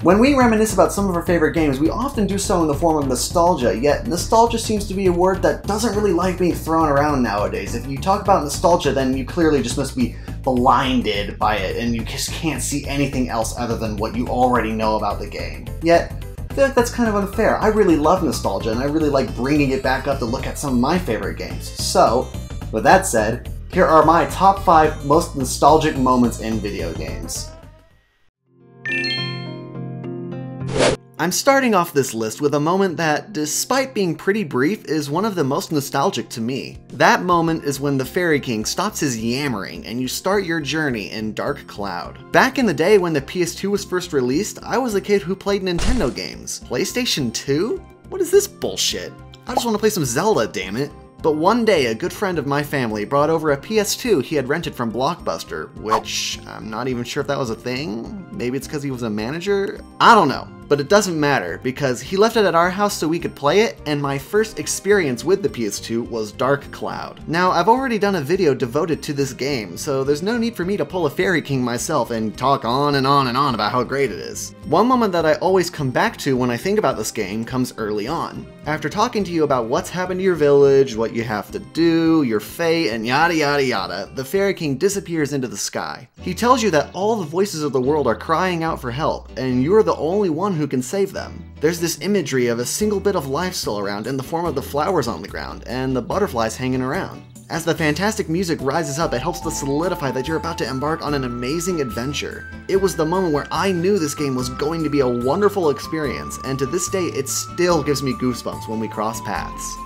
When we reminisce about some of our favorite games, we often do so in the form of nostalgia, yet nostalgia seems to be a word that doesn't really like being thrown around nowadays. If you talk about nostalgia, then you clearly just must be blinded by it, and you just can't see anything else other than what you already know about the game. Yet, I feel like that's kind of unfair. I really love nostalgia, and I really like bringing it back up to look at some of my favorite games. So, with that said, here are my top 5 most nostalgic moments in video games. I'm starting off this list with a moment that, despite being pretty brief, is one of the most nostalgic to me. That moment is when the Fairy King stops his yammering and you start your journey in Dark Cloud. Back in the day when the PS2 was first released, I was a kid who played Nintendo games. PlayStation 2? What is this bullshit? I just want to play some Zelda, damn it. But one day, a good friend of my family brought over a PS2 he had rented from Blockbuster, which I'm not even sure if that was a thing. Maybe it's because he was a manager? I don't know. But it doesn't matter, because he left it at our house so we could play it, and my first experience with the PS2 was Dark Cloud. Now, I've already done a video devoted to this game, so there's no need for me to pull a Fairy King myself and talk on and on and on about how great it is. One moment that I always come back to when I think about this game comes early on. After talking to you about what's happened to your village, what you have to do, your fate, and yada yada yada, the Fairy King disappears into the sky. He tells you that all the voices of the world are crying out for help, and you're the only one who can save them. There's this imagery of a single bit of life still around in the form of the flowers on the ground and the butterflies hanging around. As the fantastic music rises up, it helps to solidify that you're about to embark on an amazing adventure. It was the moment where I knew this game was going to be a wonderful experience, and to this day it still gives me goosebumps when we cross paths.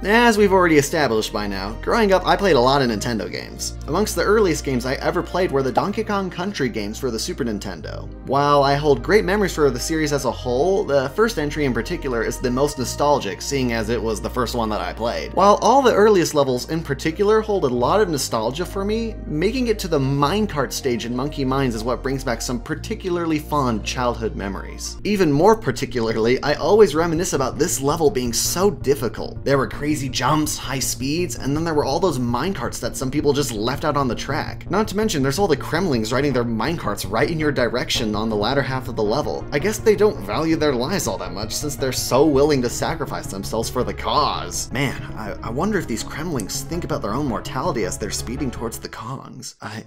As we've already established by now, growing up I played a lot of Nintendo games. Amongst the earliest games I ever played were the Donkey Kong Country games for the Super Nintendo. While I hold great memories for the series as a whole, the first entry in particular is the most nostalgic, seeing as it was the first one that I played. While all the earliest levels in particular hold a lot of nostalgia for me, making it to the minecart stage in Monkey Mines is what brings back some particularly fond childhood memories. Even more particularly, I always reminisce about this level being so difficult. There were crazy jumps, high speeds, and then there were all those minecarts that some people just left out on the track. Not to mention, there's all the Kremlings riding their minecarts right in your direction on the latter half of the level. I guess they don't value their lives all that much since they're so willing to sacrifice themselves for the cause. Man, I wonder if these Kremlings think about their own mortality as they're speeding towards the Kongs. I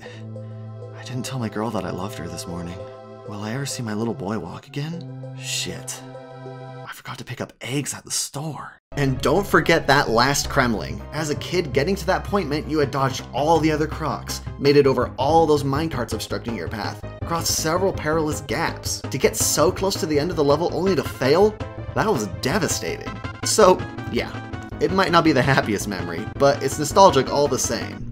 didn't tell my girl that I loved her this morning. Will I ever see my little boy walk again? Shit. I forgot to pick up eggs at the store. And don't forget that last Kremling. As a kid, getting to that point meant you had dodged all the other crocs, made it over all those minecarts obstructing your path, crossed several perilous gaps. To get so close to the end of the level only to fail? That was devastating. So, yeah, it might not be the happiest memory, but it's nostalgic all the same.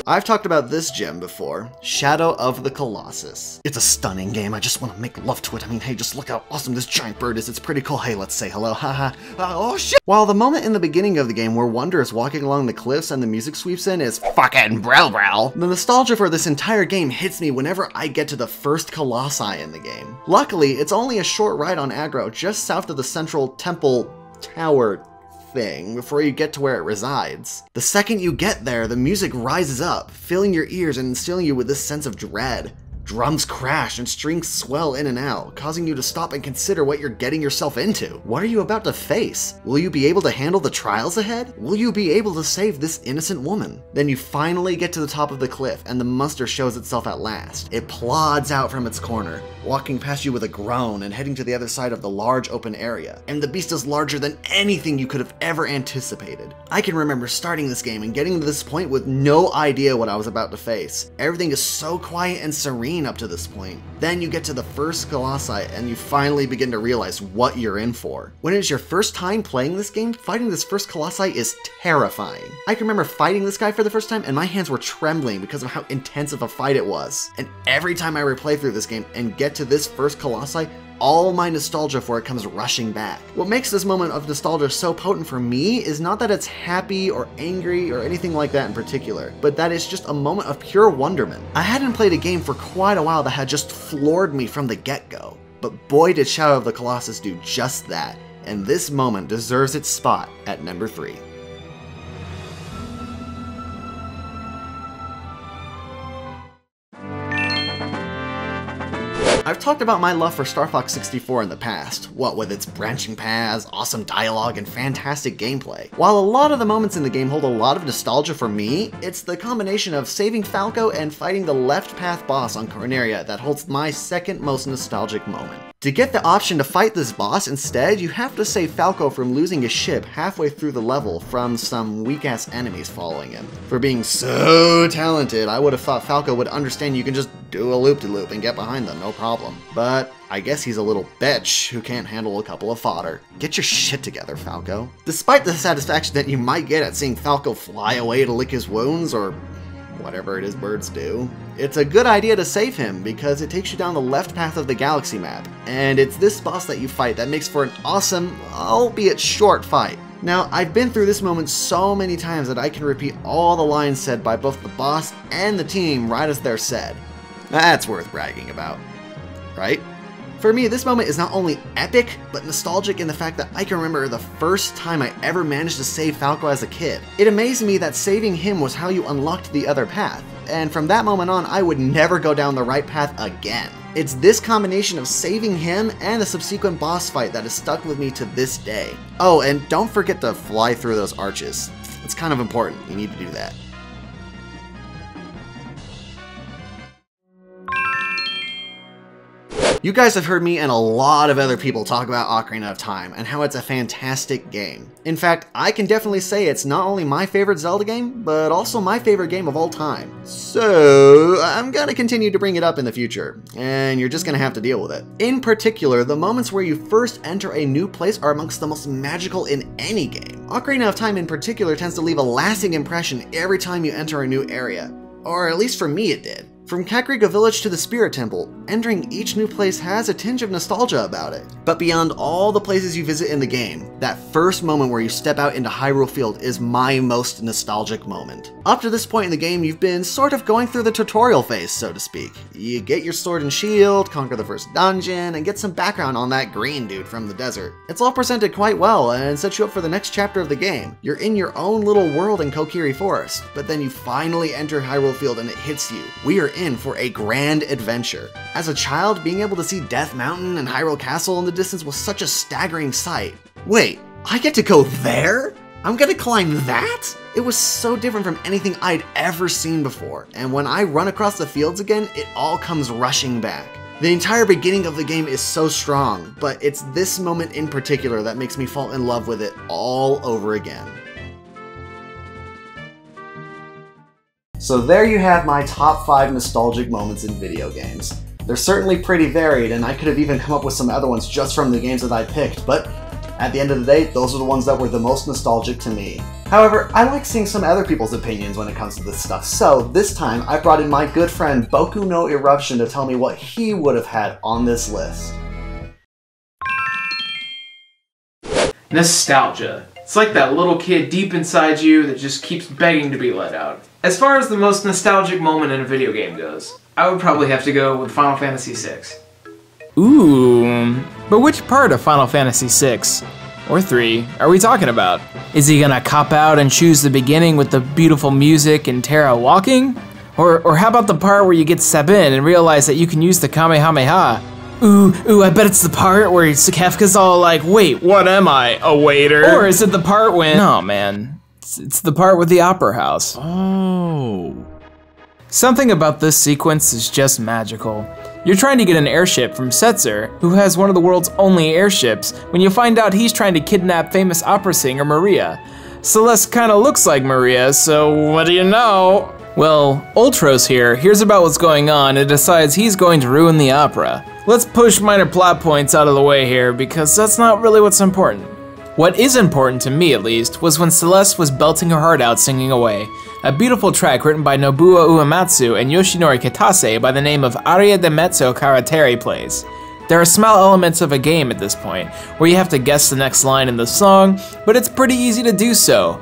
I've talked about this gem before, Shadow of the Colossus. It's a stunning game, I just want to make love to it. I mean, hey, just look how awesome this giant bird is, it's pretty cool. Hey, let's say hello, haha. Oh shit! While the moment in the beginning of the game where Wonder is walking along the cliffs and the music sweeps in is fucking brow, the nostalgia for this entire game hits me whenever I get to the first Colossi in the game. Luckily, it's only a short ride on Agro, just south of the central temple tower thing before you get to where it resides. The second you get there, the music rises up, filling your ears and instilling you with this sense of dread. Drums crash and strings swell in and out, causing you to stop and consider what you're getting yourself into. What are you about to face? Will you be able to handle the trials ahead? Will you be able to save this innocent woman? Then you finally get to the top of the cliff and the monster shows itself at last. It plods out from its corner, walking past you with a groan and heading to the other side of the large open area. And the beast is larger than anything you could have ever anticipated. I can remember starting this game and getting to this point with no idea what I was about to face. Everything is so quiet and serene up to this point. Then you get to the first Colossi and you finally begin to realize what you're in for. When it is your first time playing this game, fighting this first Colossi is terrifying. I can remember fighting this guy for the first time and my hands were trembling because of how intense of a fight it was. And every time I replay through this game and get to this first Colossi, all my nostalgia for it comes rushing back. What makes this moment of nostalgia so potent for me is not that it's happy or angry or anything like that in particular, but that it's just a moment of pure wonderment. I hadn't played a game for quite a while that had just floored me from the get-go, but boy did Shadow of the Colossus do just that, and this moment deserves its spot at number 3. I've talked about my love for Starfox 64 in the past, what with its branching paths, awesome dialogue, and fantastic gameplay. While a lot of the moments in the game hold a lot of nostalgia for me, it's the combination of saving Falco and fighting the left path boss on Corneria that holds my second most nostalgic moment. To get the option to fight this boss instead, you have to save Falco from losing his ship halfway through the level from some weak-ass enemies following him. For being so talented, I would have thought Falco would understand you can just do a loop-de-loop and get behind them, no problem. But I guess he's a little bitch who can't handle a couple of fodder. Get your shit together, Falco. Despite the satisfaction that you might get at seeing Falco fly away to lick his wounds, or whatever it is birds do, it's a good idea to save him because it takes you down the left path of the galaxy map, and it's this boss that you fight that makes for an awesome, albeit short fight. Now, I've been through this moment so many times that I can repeat all the lines said by both the boss and the team right as they're said. That's worth bragging about, right? For me, this moment is not only epic, but nostalgic in the fact that I can remember the first time I ever managed to save Falco as a kid. It amazed me that saving him was how you unlocked the other path, and from that moment on, I would never go down the right path again. It's this combination of saving him and the subsequent boss fight that has stuck with me to this day. Oh, and don't forget to fly through those arches. It's kind of important, you need to do that. You guys have heard me and a lot of other people talk about Ocarina of Time and how it's a fantastic game. In fact, I can definitely say it's not only my favorite Zelda game, but also my favorite game of all time. So I'm gonna continue to bring it up in the future, and you're just gonna have to deal with it. In particular, the moments where you first enter a new place are amongst the most magical in any game. Ocarina of Time in particular tends to leave a lasting impression every time you enter a new area. Or at least for me it did. From Kakariko Village to the Spirit Temple, entering each new place has a tinge of nostalgia about it. But beyond all the places you visit in the game, that first moment where you step out into Hyrule Field is my most nostalgic moment. Up to this point in the game, you've been sort of going through the tutorial phase, so to speak. You get your sword and shield, conquer the first dungeon, and get some background on that green dude from the desert. It's all presented quite well and sets you up for the next chapter of the game. You're in your own little world in Kokiri Forest, but then you finally enter Hyrule Field and it hits you. We are in for a grand adventure. As a child, being able to see Death Mountain and Hyrule Castle in the distance was such a staggering sight. Wait, I get to go there? I'm gonna climb that? It was so different from anything I'd ever seen before, and when I run across the fields again, it all comes rushing back. The entire beginning of the game is so strong, but it's this moment in particular that makes me fall in love with it all over again. So there you have my top 5 nostalgic moments in video games. They're certainly pretty varied, and I could have even come up with some other ones just from the games that I picked, but at the end of the day, those are the ones that were the most nostalgic to me. However, I like seeing some other people's opinions when it comes to this stuff, so this time I brought in my good friend Boku no Eruption to tell me what he would have had on this list. Nostalgia. It's like that little kid deep inside you that just keeps begging to be let out. As far as the most nostalgic moment in a video game goes, I would probably have to go with Final Fantasy VI. Ooh, but which part of Final Fantasy VI, or 3, are we talking about? Is he gonna cop out and choose the beginning with the beautiful music and Terra walking? Or how about the part where you get to step in and realize that you can use the Kamehameha? Ooh, I bet it's the part where Kefka's all like, wait, what am I, a waiter? Or is it the part when, no man, it's the part with the opera house. Oh. Something about this sequence is just magical. You're trying to get an airship from Setzer, who has one of the world's only airships, when you find out he's trying to kidnap famous opera singer Maria. Celeste kinda looks like Maria, so what do you know? Well, Ultros here hears about what's going on and decides he's going to ruin the opera. Let's push minor plot points out of the way here, because that's not really what's important. What is important, to me at least, was when Celeste was belting her heart out singing away. A beautiful track written by Nobuo Uematsu and Yoshinori Kitase by the name of Aria de Mezzo Karatere plays. There are small elements of a game at this point, where you have to guess the next line in the song, but it's pretty easy to do so.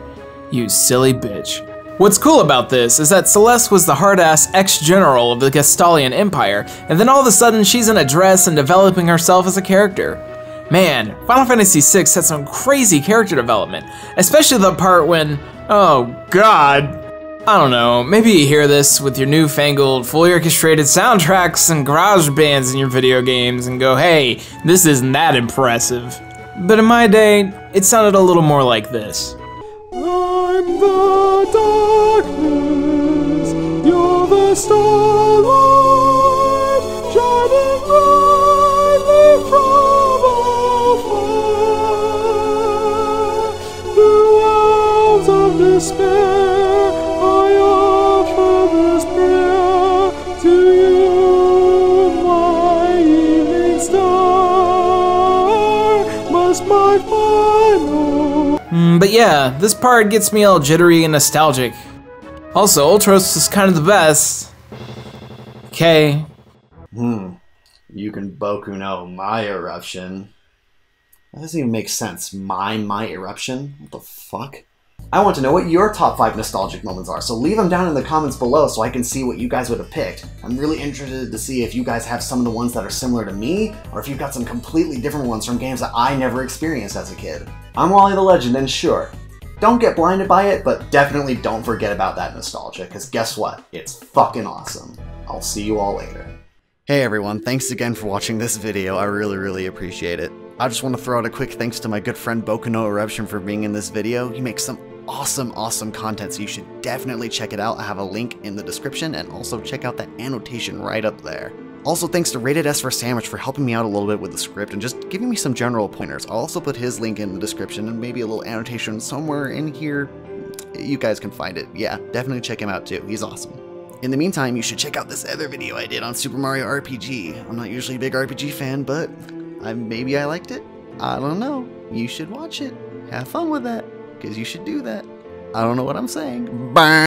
You silly bitch. What's cool about this is that Celeste was the hard-ass ex-general of the Gestalian Empire, and then all of a sudden she's in a dress and developing herself as a character. Man, Final Fantasy VI had some crazy character development, especially the part when, oh god. I don't know, maybe you hear this with your newfangled, fully orchestrated soundtracks and garage bands in your video games and go, hey, this isn't that impressive. But in my day, it sounded a little more like this. I'm the darkness, you're the starlight, shining brightly from afar. Through worlds of despair, I offer this prayer to you, my evening star. Must my final. But yeah, this part gets me all jittery and nostalgic. Also, Ultros is kind of the best. Okay. You can Boku no my Eruption. That doesn't even make sense. My Eruption? What the fuck? I want to know what your top 5 nostalgic moments are, so leave them down in the comments below so I can see what you guys would have picked. I'm really interested to see if you guys have some of the ones that are similar to me, or if you've got some completely different ones from games that I never experienced as a kid. I'm Wally the Legend, and sure, don't get blinded by it, but definitely don't forget about that nostalgia, because guess what? It's fucking awesome. I'll see you all later. Hey everyone, thanks again for watching this video. I really appreciate it. I just want to throw out a quick thanks to my good friend Boku no Eruption for being in this video. He makes some awesome content, so you should definitely check it out. I have a link in the description, and also check out that annotation right up there. Also, thanks to Rated S for Sandwich for helping me out a little bit with the script and just giving me some general pointers. I'll also put his link in the description and maybe a little annotation somewhere in here. You guys can find it. Yeah, definitely check him out too. He's awesome. In the meantime, you should check out this other video I did on Super Mario RPG. I'm not usually a big RPG fan, but maybe I liked it. I don't know. You should watch it. Have fun with that, because you should do that. I don't know what I'm saying. Bye.